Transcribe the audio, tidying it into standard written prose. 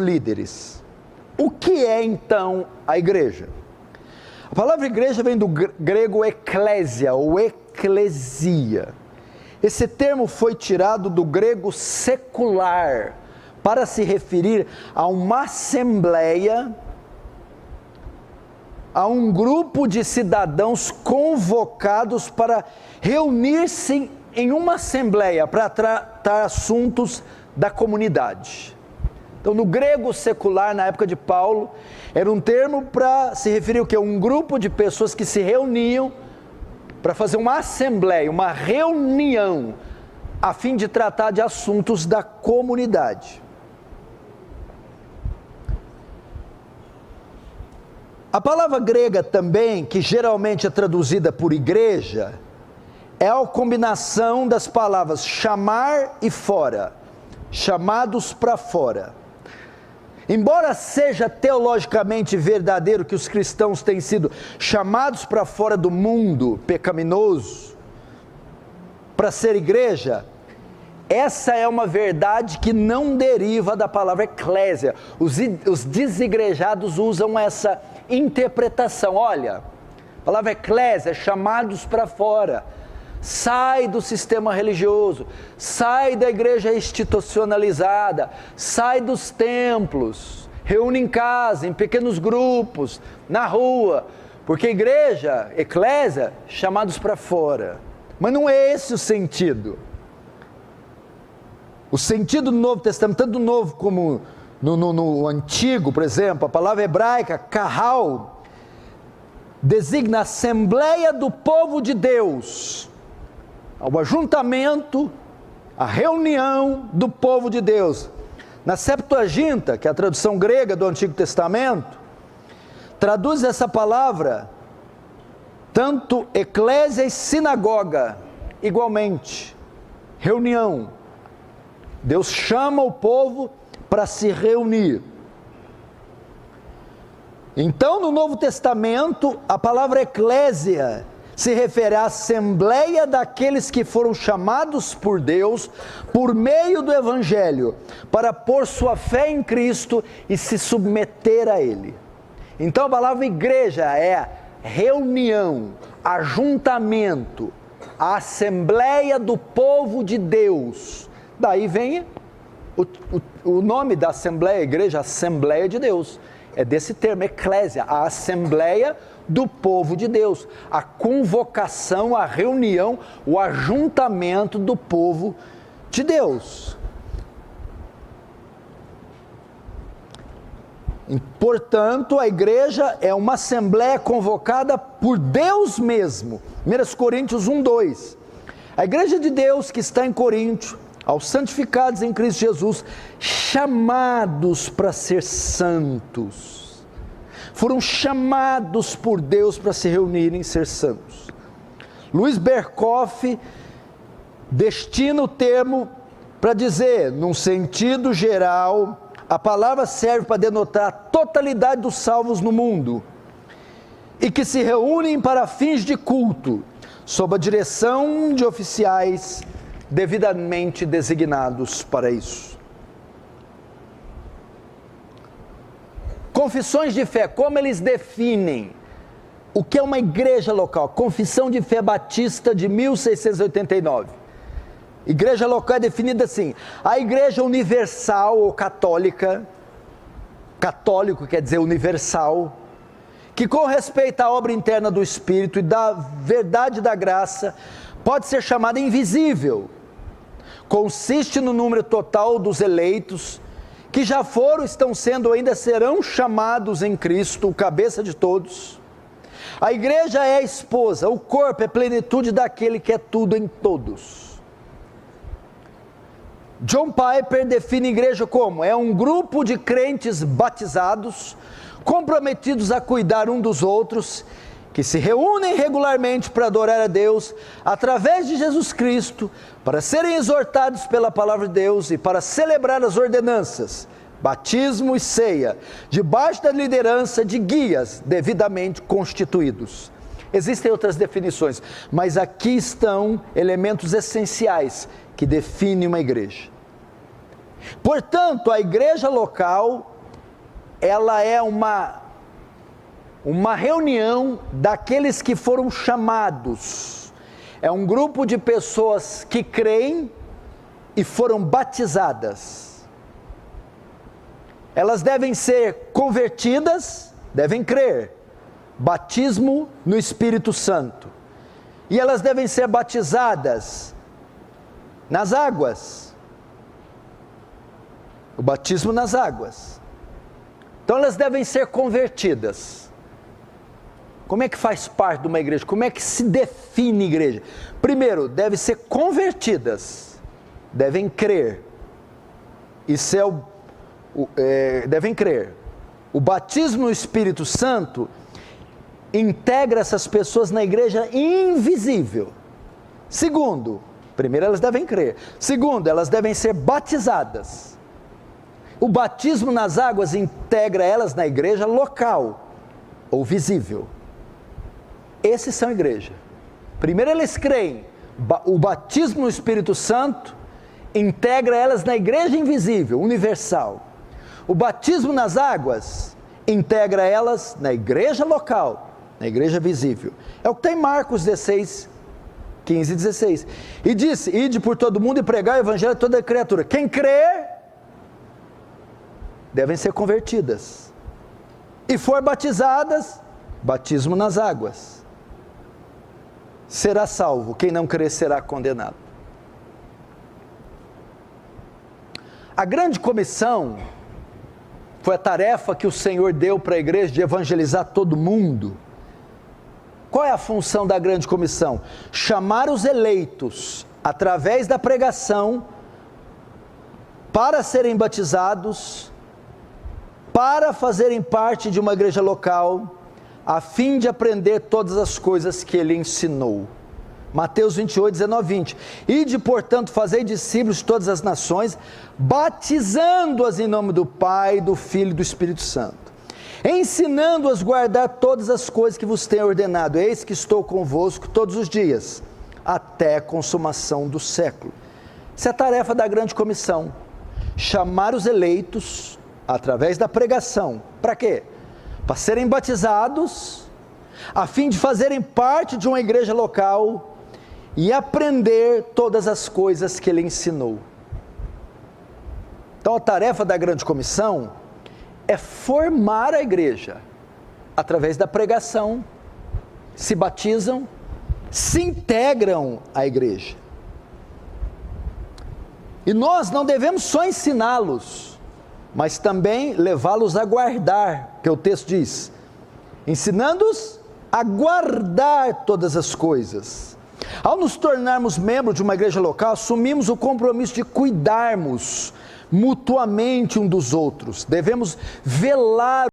líderes. O que é então a igreja? A palavra igreja vem do grego eklésia ou eclesia. Esse termo foi tirado do grego secular para se referir a uma assembleia, a um grupo de cidadãos convocados para reunir-se em uma assembleia para tratar assuntos da comunidade. Então, no grego secular, na época de Paulo, era um termo para se referir ao quê? Um grupo de pessoas que se reuniam para fazer uma assembleia, uma reunião, a fim de tratar de assuntos da comunidade. A palavra grega também, que geralmente é traduzida por igreja, é a combinação das palavras chamar e fora, chamados para fora. Embora seja teologicamente verdadeiro que os cristãos têm sido chamados para fora do mundo pecaminoso, para ser igreja, essa é uma verdade que não deriva da palavra eclésia. Os desigrejados usam essa interpretação. Olha, a palavra eclésia, chamados para fora. Sai do sistema religioso, sai da igreja institucionalizada, sai dos templos, reúne em casa, em pequenos grupos, na rua, porque igreja, eclésia, chamados para fora. Mas não é esse o sentido. O sentido do Novo Testamento, tanto no Novo como no Antigo, por exemplo, a palavra hebraica, kahal, designa a Assembleia do Povo de Deus, o ajuntamento, a reunião do povo de Deus. Na Septuaginta, que é a tradução grega do Antigo Testamento, traduz essa palavra, tanto eclésia e sinagoga, igualmente, reunião. Deus chama o povo para se reunir. Então, no Novo Testamento, a palavra eclésia se refere à assembleia daqueles que foram chamados por Deus, por meio do Evangelho, para pôr sua fé em Cristo e se submeter a Ele. Então a palavra igreja é reunião, ajuntamento, a assembleia do povo de Deus. Daí vem o nome da assembleia, igreja, Assembleia de Deus. É desse termo, eclésia, a assembleia do povo de Deus, a convocação, a reunião, o ajuntamento do povo de Deus. Portanto, a igreja é uma assembleia convocada por Deus mesmo. 1 Coríntios 1:2. A igreja de Deus que está em Coríntio, aos santificados em Cristo Jesus, chamados para ser santos. Foram chamados por Deus para se reunirem e ser santos. Luiz Berkoff destina o termo para dizer, num sentido geral, a palavra serve para denotar a totalidade dos salvos no mundo e que se reúnem para fins de culto, sob a direção de oficiais devidamente designados para isso. Confissões de fé, como eles definem o que é uma igreja local? Confissão de Fé Batista de 1689. Igreja local é definida assim: a igreja universal ou católica, católico quer dizer universal, que com respeito à obra interna do Espírito e da verdade da graça, pode ser chamada invisível. Consiste no número total dos eleitos, que já foram, estão sendo ou ainda serão chamados em Cristo, o cabeça de todos. A igreja é a esposa, o corpo é a plenitude daquele que é tudo em todos. John Piper define a igreja como: é um grupo de crentes batizados, comprometidos a cuidar um dos outros, que se reúnem regularmente para adorar a Deus, através de Jesus Cristo, para serem exortados pela palavra de Deus e para celebrar as ordenanças, batismo e ceia, debaixo da liderança de guias devidamente constituídos. Existem outras definições, mas aqui estão elementos essenciais que definem uma igreja. Portanto, a igreja local ela é uma reunião daqueles que foram chamados. É um grupo de pessoas que creem e foram batizadas. Elas devem ser convertidas, devem crer. Batismo no Espírito Santo. E elas devem ser batizadas nas águas. O batismo nas águas. Então elas devem ser convertidas. Como é que faz parte de uma igreja? Como é que se define igreja? Primeiro, devem ser convertidas. Devem crer. Isso devem crer. O batismo no Espírito Santo integra essas pessoas na igreja invisível. Segundo, primeiro elas devem crer. Segundo, elas devem ser batizadas. O batismo nas águas integra elas na igreja local ou visível. Esses são igreja. Primeiro eles creem. O batismo no Espírito Santo integra elas na igreja invisível, universal. O batismo nas águas integra elas na igreja local, na igreja visível. É o que tem em Marcos 16, 15 e 16. E disse: ide por todo mundo e pregar o evangelho a toda criatura. Quem crer, devem ser convertidas. E for batizadas, batismo nas águas. Será salvo. Quem não crer será condenado. A grande comissão foi a tarefa que o Senhor deu para a igreja de evangelizar todo mundo. Qual é a função da grande comissão? Chamar os eleitos, através da pregação, para serem batizados, para fazerem parte de uma igreja local, a fim de aprender todas as coisas que ele ensinou. Mateus 28, 19, 20. Ide, portanto, fazei discípulos de todas as nações, batizando-as em nome do Pai, do Filho e do Espírito Santo, ensinando-as a guardar todas as coisas que vos tenho ordenado. Eis que estou convosco todos os dias, até a consumação do século. Essa é a tarefa da grande comissão. Chamar os eleitos, através da pregação. Para quê? Para serem batizados, a fim de fazerem parte de uma igreja local e aprender todas as coisas que ele ensinou. Então a tarefa da grande comissão é formar a igreja, através da pregação, se batizam, se integram à igreja. E nós não devemos só ensiná-los, mas também levá-los a guardar, que o texto diz, ensinando-os a guardar todas as coisas. Ao nos tornarmos membros de uma igreja local, assumimos o compromisso de cuidarmos mutuamente um dos outros. Devemos velar